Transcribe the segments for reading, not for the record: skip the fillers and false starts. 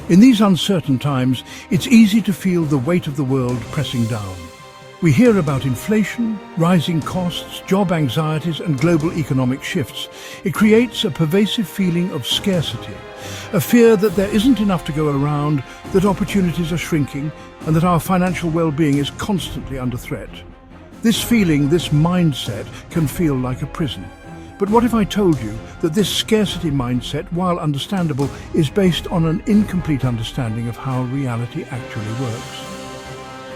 In these uncertain times, it's easy to feel the weight of the world pressing down. We hear about inflation, rising costs, job anxieties and global economic shifts. It creates a pervasive feeling of scarcity, a fear that there isn't enough to go around, that opportunities are shrinking, and that our financial well-being is constantly under threat. This feeling, this mindset, can feel like a prison. But what if I told you that this scarcity mindset, while understandable, is based on an incomplete understanding of how reality actually works?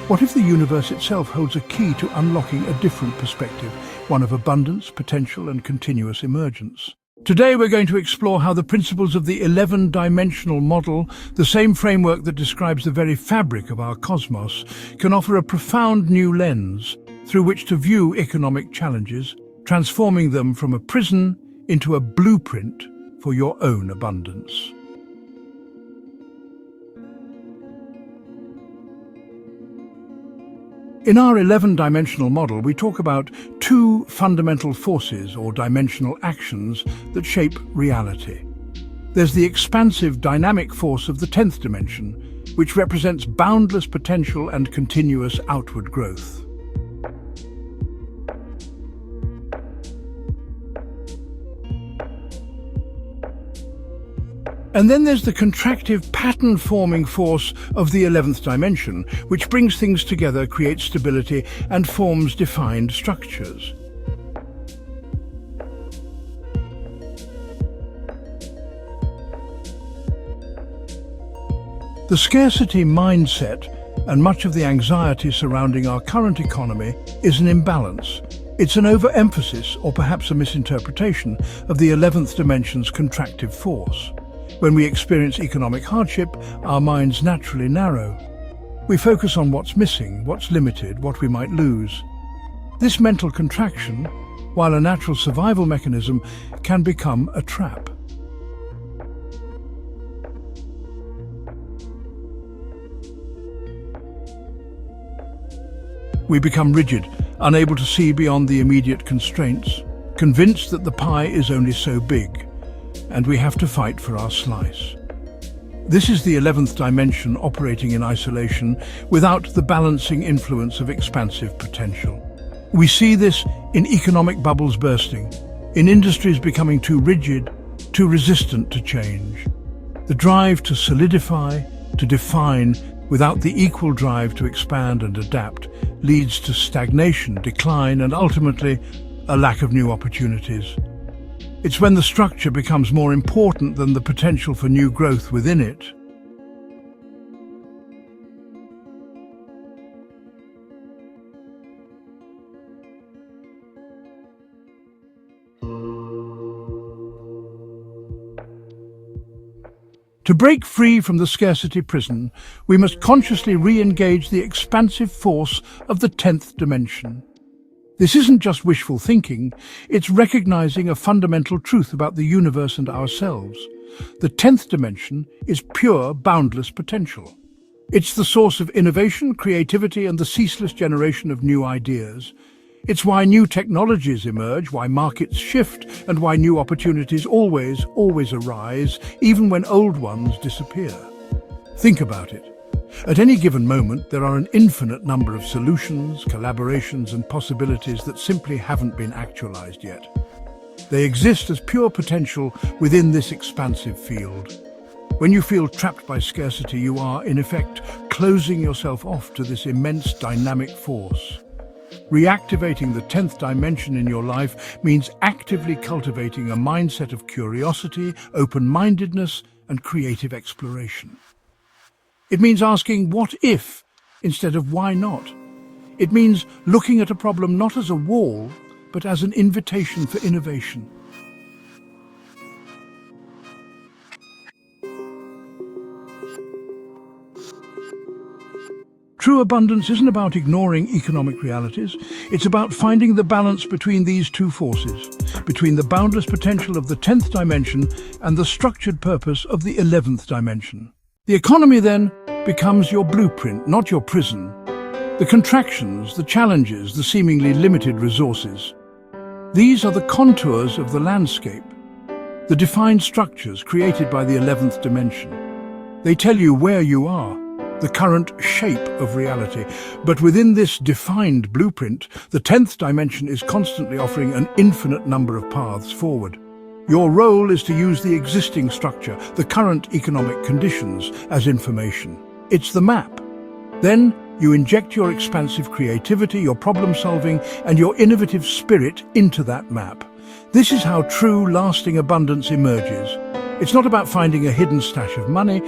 What if the universe itself holds a key to unlocking a different perspective, one of abundance, potential, and continuous emergence? Today we're going to explore how the principles of the 11-dimensional model, the same framework that describes the very fabric of our cosmos, can offer a profound new lens through which to view economic challenges, transforming them from a prison into a blueprint for your own abundance. In our 11-dimensional model, we talk about two fundamental forces or dimensional actions that shape reality. There's the expansive dynamic force of the 10th dimension, which represents boundless potential and continuous outward growth. And then there's the contractive pattern-forming force of the 11th dimension, which brings things together, creates stability, and forms defined structures. The scarcity mindset and much of the anxiety surrounding our current economy is an imbalance. It's an overemphasis, or perhaps a misinterpretation, of the 11th dimension's contractive force. When we experience economic hardship, our minds naturally narrow. We focus on what's missing, what's limited, what we might lose. This mental contraction, while a natural survival mechanism, can become a trap. We become rigid, unable to see beyond the immediate constraints, convinced that the pie is only so big, and we have to fight for our slice. This is the 11th dimension operating in isolation without the balancing influence of expansive potential. We see this in economic bubbles bursting, in industries becoming too rigid, too resistant to change. The drive to solidify, to define, without the equal drive to expand and adapt, leads to stagnation, decline, and ultimately a lack of new opportunities. It's when the structure becomes more important than the potential for new growth within it. To break free from the scarcity prison, we must consciously re-engage the expansive force of the 10th dimension. This isn't just wishful thinking, it's recognizing a fundamental truth about the universe and ourselves. The 10th dimension is pure, boundless potential. It's the source of innovation, creativity, and the ceaseless generation of new ideas. It's why new technologies emerge, why markets shift, and why new opportunities always arise, even when old ones disappear. Think about it. At any given moment, there are an infinite number of solutions, collaborations, and possibilities that simply haven't been actualized yet. They exist as pure potential within this expansive field. When you feel trapped by scarcity, you are, in effect, closing yourself off to this immense dynamic force. Reactivating the 10th dimension in your life means actively cultivating a mindset of curiosity, open-mindedness, and creative exploration. It means asking what if instead of why not. It means looking at a problem not as a wall, but as an invitation for innovation. True abundance isn't about ignoring economic realities. It's about finding the balance between these two forces, between the boundless potential of the 10th dimension and the structured purpose of the 11th dimension. The economy, then, becomes your blueprint, not your prison. The contractions, the challenges, the seemingly limited resources. These are the contours of the landscape, the defined structures created by the 11th dimension. They tell you where you are, the current shape of reality. But within this defined blueprint, the 10th dimension is constantly offering an infinite number of paths forward. Your role is to use the existing structure, the current economic conditions, as information. It's the map. Then you inject your expansive creativity, your problem-solving, and your innovative spirit into that map. This is how true, lasting abundance emerges. It's not about finding a hidden stash of money.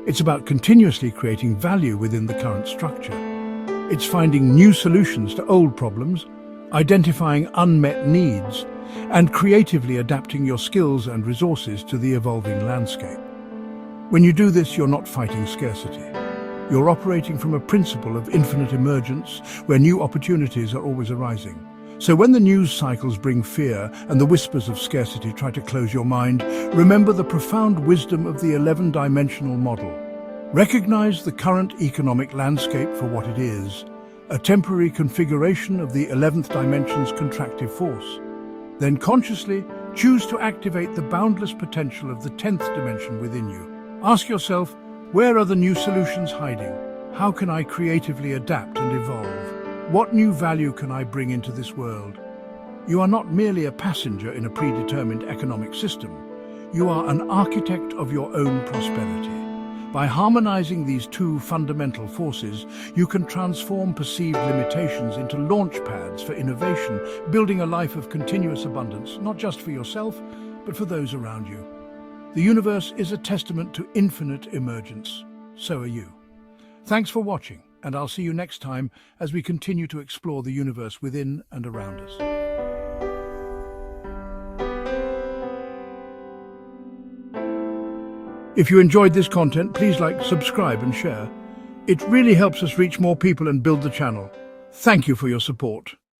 It's about continuously creating value within the current structure. It's finding new solutions to old problems, identifying unmet needs, and creatively adapting your skills and resources to the evolving landscape. When you do this, you're not fighting scarcity. You're operating from a principle of infinite emergence, where new opportunities are always arising. So when the news cycles bring fear and the whispers of scarcity try to close your mind, remember the profound wisdom of the 11-dimensional model. Recognize the current economic landscape for what it is, a temporary configuration of the 11th dimension's contractive force. Then consciously choose to activate the boundless potential of the 10th dimension within you. Ask yourself, where are the new solutions hiding? How can I creatively adapt and evolve? What new value can I bring into this world? You are not merely a passenger in a predetermined economic system. You are an architect of your own prosperity. By harmonizing these two fundamental forces, you can transform perceived limitations into launch pads for innovation, building a life of continuous abundance, not just for yourself, but for those around you. The universe is a testament to infinite emergence. So are you. Thanks for watching, and I'll see you next time as we continue to explore the universe within and around us. If you enjoyed this content, please like, subscribe and share. It really helps us reach more people and build the channel. Thank you for your support.